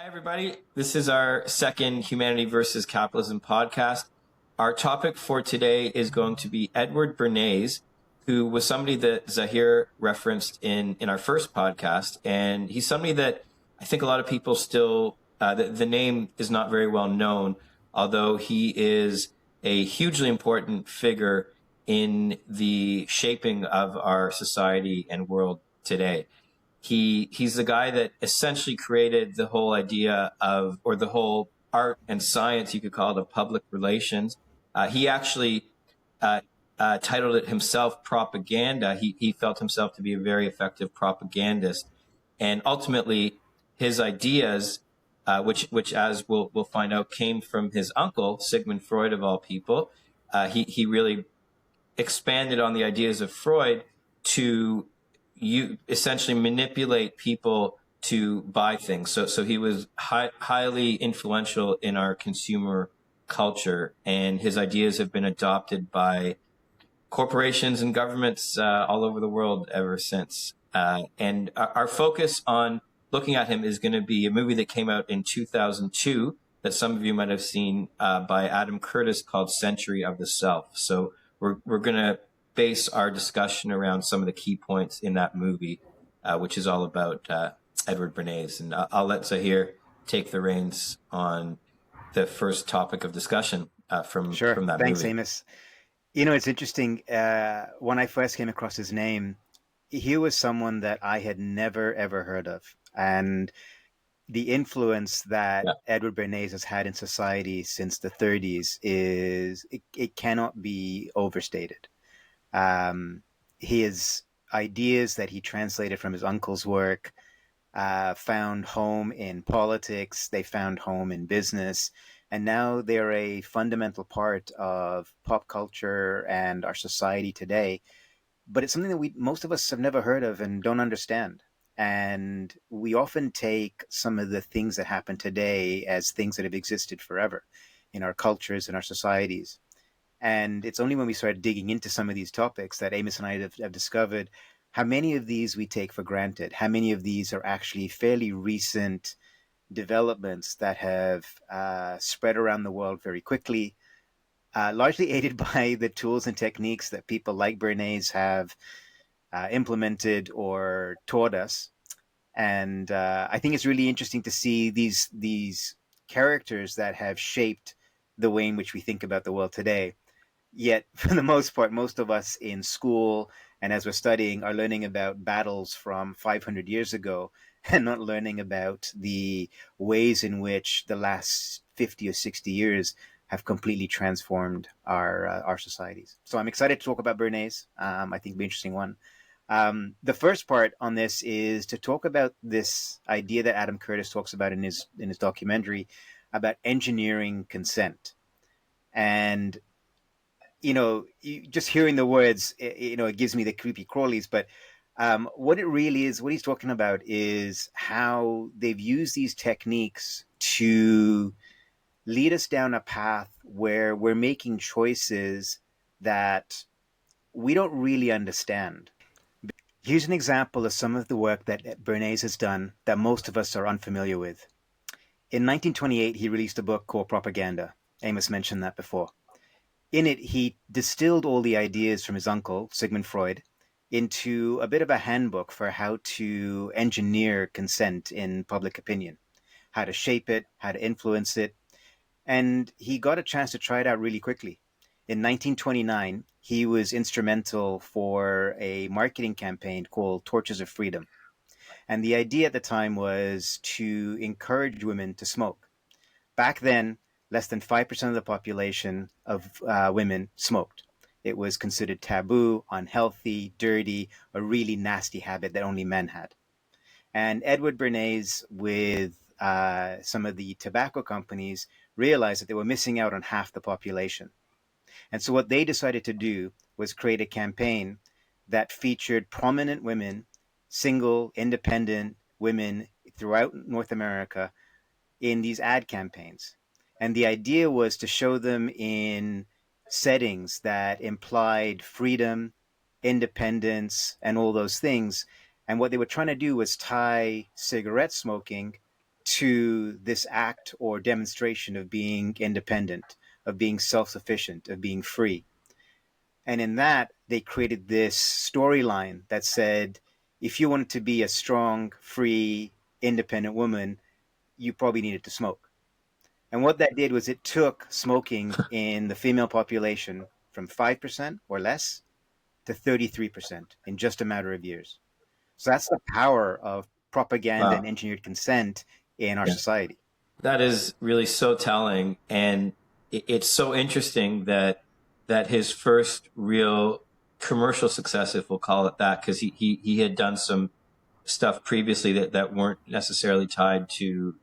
everybody. This is our second Humanity versus Capitalism podcast. Our topic for today is going to be Edward Bernays, who was somebody that Zahir referenced in our first podcast. And he's somebody that I think a lot of people still, the name is not very well known, although he is a hugely important figure in the shaping of our society and world today. He's the guy that essentially created the whole idea of, or the whole art and science, you could call it, of public relations. He actually titled it himself propaganda. He felt himself to be a very effective propagandist, and ultimately his ideas, which as we'll find out, came from his uncle Sigmund Freud of all people. He really expanded on the ideas of Freud to you essentially manipulate people to buy things. So he was highly influential in our consumer culture, and his ideas have been adopted by corporations and governments all over the world ever since. And our focus on looking at him is going to be a movie that came out in 2002 that some of you might have seen by Adam Curtis called Century of the Self. So we're going to base our discussion around some of the key points in that movie, which is all about Edward Bernays. And I'll let Zahir take the reins on the first topic of discussion from that Thanks, movie. Amos. You know, it's interesting. When I first came across his name, he was someone that I had never, ever heard of. And the influence that Edward Bernays has had in society since the 30s it cannot be overstated. His ideas that he translated from his uncle's work found home in politics, they found home in business, and now they're a fundamental part of pop culture and our society today. But it's something that most of us have never heard of and don't understand. And we often take some of the things that happen today as things that have existed forever in our cultures and our societies. And it's only when we start digging into some of these topics that Amos and I have discovered how many of these we take for granted, how many of these are actually fairly recent developments that have spread around the world very quickly, largely aided by the tools and techniques that people like Bernays have implemented or taught us. And I think it's really interesting to see these characters that have shaped the way in which we think about the world today. Yet, for the most part, most of us in school and as we're studying are learning about battles from 500 years ago and not learning about the ways in which the last 50 or 60 years have completely transformed our societies. So I'm excited to talk about Bernays. I think it'll be an interesting one. The first part on this is to talk about this idea that Adam Curtis talks about in his documentary about engineering consent. And just hearing the words, it gives me the creepy crawlies. But what it really is, what he's talking about is how they've used these techniques to lead us down a path where we're making choices that we don't really understand. Here's an example of some of the work that Bernays has done that most of us are unfamiliar with. In 1928, he released a book called Propaganda. Amos mentioned that before. In it, he distilled all the ideas from his uncle, Sigmund Freud, into a bit of a handbook for how to engineer consent in public opinion, how to shape it, how to influence it. And he got a chance to try it out really quickly. In 1929, he was instrumental for a marketing campaign called Torches of Freedom. And the idea at the time was to encourage women to smoke. Back then, less than 5% of the population of women smoked. It was considered taboo, unhealthy, dirty, a really nasty habit that only men had. And Edward Bernays, with some of the tobacco companies, realized that they were missing out on half the population. And so what they decided to do was create a campaign that featured prominent women, single, independent women throughout North America in these ad campaigns. And the idea was to show them in settings that implied freedom, independence, and all those things. And what they were trying to do was tie cigarette smoking to this act or demonstration of being independent, of being self-sufficient, of being free. And in that, they created this storyline that said, if you wanted to be a strong, free, independent woman, you probably needed to smoke. And what that did was it took smoking in the female population from 5% or less to 33% in just a matter of years. So that's the power of propaganda and Wow. engineered consent in our Yeah. society. That is really so telling, and it's so interesting that his first real commercial success, if we'll call it that, because he had done some stuff previously that weren't necessarily tied to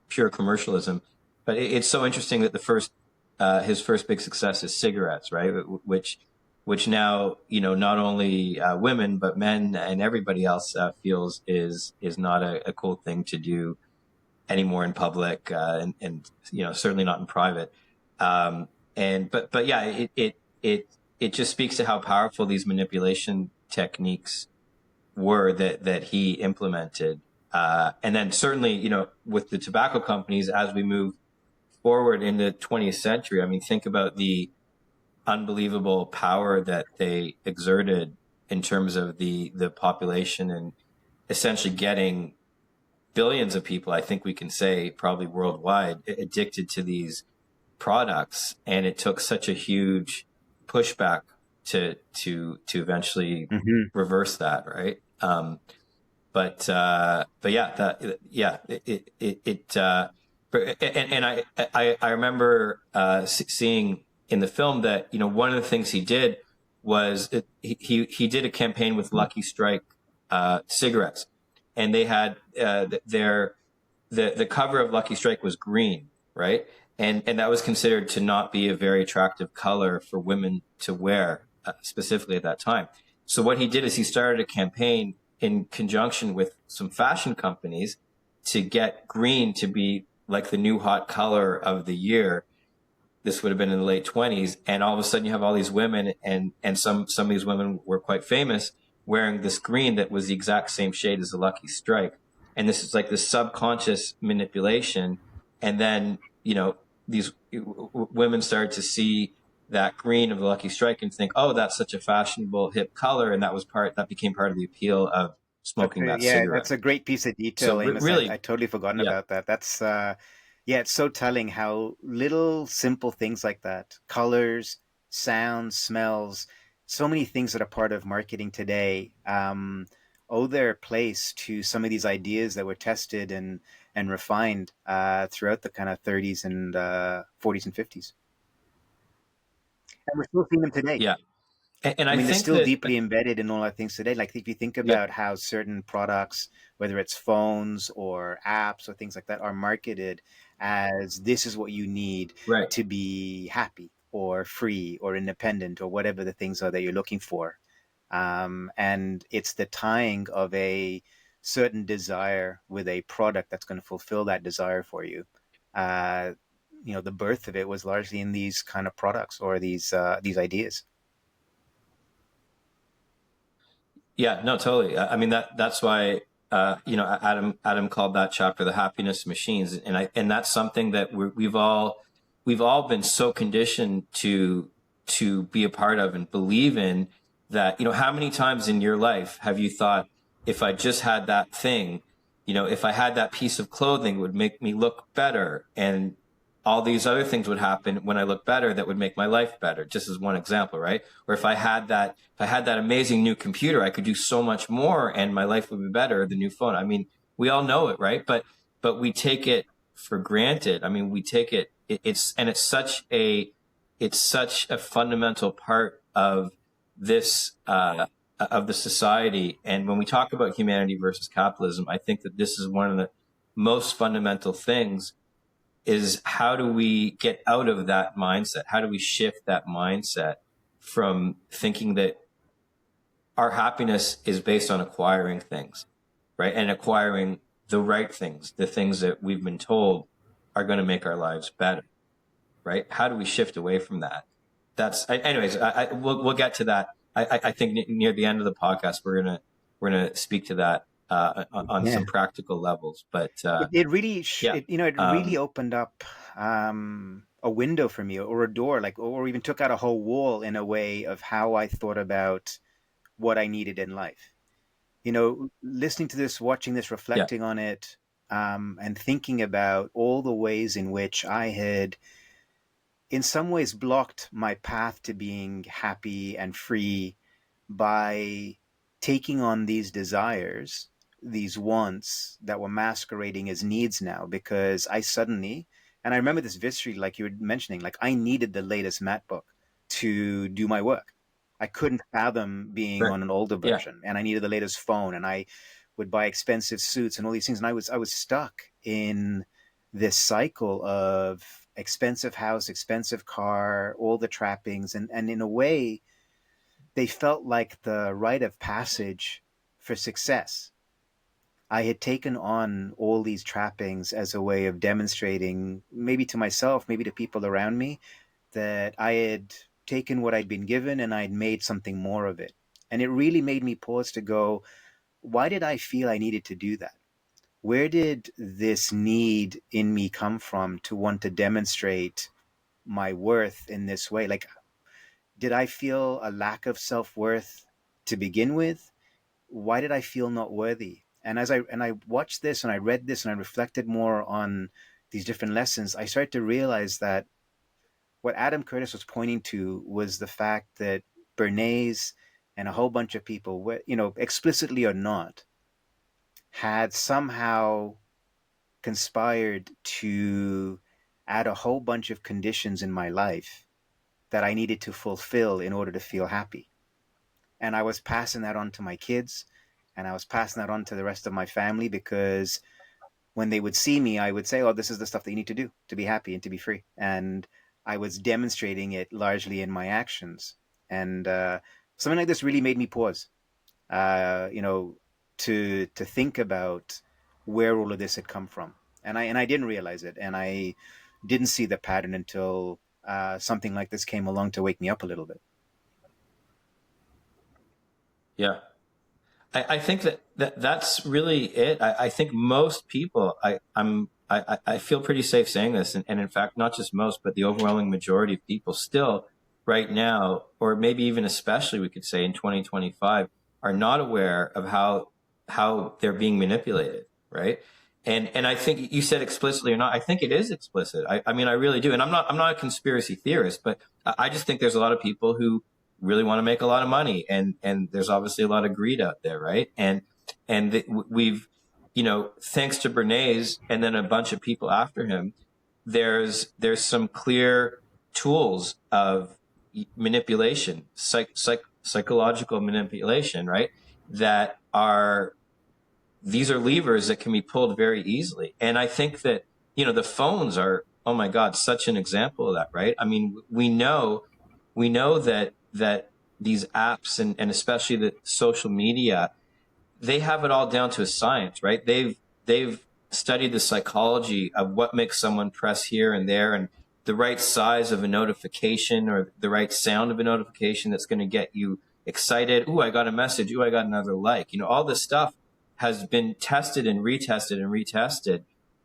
pure commercialism, but it's so interesting that the first his first big success is cigarettes, right? Which now, not only women but men and everybody else feels is not a cool thing to do anymore in public, and certainly not in private. But yeah, it just speaks to how powerful these manipulation techniques were that he implemented. And then certainly, with the tobacco companies, as we move forward in the 20th century, I mean, think about the unbelievable power that they exerted in terms of the population, and essentially getting billions of people, I think we can say probably worldwide, addicted to these products. And it took such a huge pushback to eventually reverse that, right? But yeah, I remember seeing in the film that one of the things he did was he did a campaign with Lucky Strike cigarettes, and they had the cover of Lucky Strike was green, right? And that was considered to not be a very attractive color for women to wear, specifically at that time. So what he did is he started a campaign in conjunction with some fashion companies to get green to be like the new hot color of the year. This would have been in the late 20s. And all of a sudden you have all these women, and some of these women were quite famous, wearing this green that was the exact same shade as the Lucky Strike. And this is like this subconscious manipulation. And then, these women started to see that green of the Lucky Strike and think, oh, that's such a fashionable, hip color. And that became part of the appeal of smoking that cigarette. That's a great piece of detail, So Amos. really, I totally forgotten about that. That's it's so telling how little simple things like that, colors, sounds, smells, so many things that are part of marketing today, owe their place to some of these ideas that were tested and refined throughout the kind of 30s and 40s and 50s. And we're still seeing them today. Yeah. And I mean, they're think still that, deeply embedded in all our things today. Like if you think about how certain products, whether it's phones or apps or things like that, are marketed as this is what you need right. to be happy or free or independent or whatever the things are that you're looking for. And it's the tying of a certain desire with a product that's going to fulfill that desire for you. The birth of it was largely in these kind of products or these ideas. Yeah, no, totally. I mean, that's why, Adam called that chapter the happiness machines. And that's something that we've all been so conditioned to be a part of and believe in, that, how many times in your life have you thought, if I just had that thing, if I had that piece of clothing, it would make me look better, and all these other things would happen when I look better that would make my life better, just as one example, right? Or if I had that amazing new computer, I could do so much more and my life would be better, the new phone. I mean, we all know it, right? But we take it for granted. I mean, we take it, it's such a fundamental part of this, of the society. And when we talk about humanity versus capitalism, I think that this is one of the most fundamental things, is how do we get out of that mindset? How do we shift that mindset from thinking that our happiness is based on acquiring things, right? And acquiring the right things, the things that we've been told are going to make our lives better, right? How do we shift away from that? Anyways, we'll get to that. I think near the end of the podcast, we're gonna speak to that on Yeah. some practical levels. But It really, yeah, it really um, opened up a window for me, or a door, like, or even took out a whole wall in a way of how I thought about what I needed in life. Listening to this, watching this, yeah, reflecting on it, and thinking about all the ways in which I had, in some ways, blocked my path to being happy and free by taking on these desires, these wants that were masquerading as needs now, because I suddenly, and I remember this viscerally, like you were mentioning, like I needed the latest MacBook to do my work. I couldn't fathom being right, on an older yeah, version, and I needed the latest phone, and I would buy expensive suits and all these things, and I was stuck in this cycle of expensive house, expensive car, all the trappings, and in a way, they felt like the rite of passage for success. I had taken on all these trappings as a way of demonstrating, maybe to myself, maybe to people around me, that I had taken what I'd been given and I'd made something more of it. And it really made me pause to go, why did I feel I needed to do that? Where did this need in me come from to want to demonstrate my worth in this way? Like, did I feel a lack of self worth to begin with? Why did I feel not worthy? And as I watched this and I read this and I reflected more on these different lessons, I started to realize that what Adam Curtis was pointing to was the fact that Bernays and a whole bunch of people, explicitly or not, had somehow conspired to add a whole bunch of conditions in my life that I needed to fulfill in order to feel happy. And I was passing that on to my kids, and I was passing that on to the rest of my family, because when they would see me, I would say, oh, this is the stuff that you need to do to be happy and to be free. And I was demonstrating it largely in my actions. And something like this really made me pause, uh, you know, to think about where all of this had come from. And I didn't realize it, and I didn't see the pattern until something like this came along to wake me up a little bit. yeah. I think that's really it. I think most people, I feel pretty safe saying this, and in fact, not just most, but the overwhelming majority of people still right now, or maybe even especially we could say in 2025, are not aware of how they're being manipulated, right? And I think you said explicitly or not, I think it is explicit. I mean, I really do. And I'm not a conspiracy theorist, but I just think there's a lot of people who really want to make a lot of money, and there's obviously a lot of greed out there, right? And we've, thanks to Bernays and then a bunch of people after him, there's some clear tools of manipulation, psychological manipulation, right? That are These are levers that can be pulled very easily. And I think that, the phones are, oh my God, such an example of that, right? I mean, we know that these apps and especially the social media, they have it all down to a science, right? They've studied the psychology of what makes someone press here and there, and the right size of a notification or the right sound of a notification that's going to get you excited. Ooh, I got a message. Ooh, I got another like. All this stuff has been tested and retested and retested,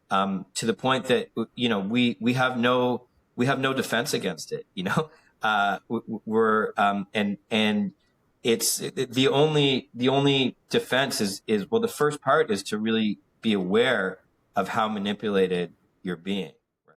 to the point that we have no defense against it. We're and it's the only defense is, well, the first part is to really be aware of how manipulated you're being.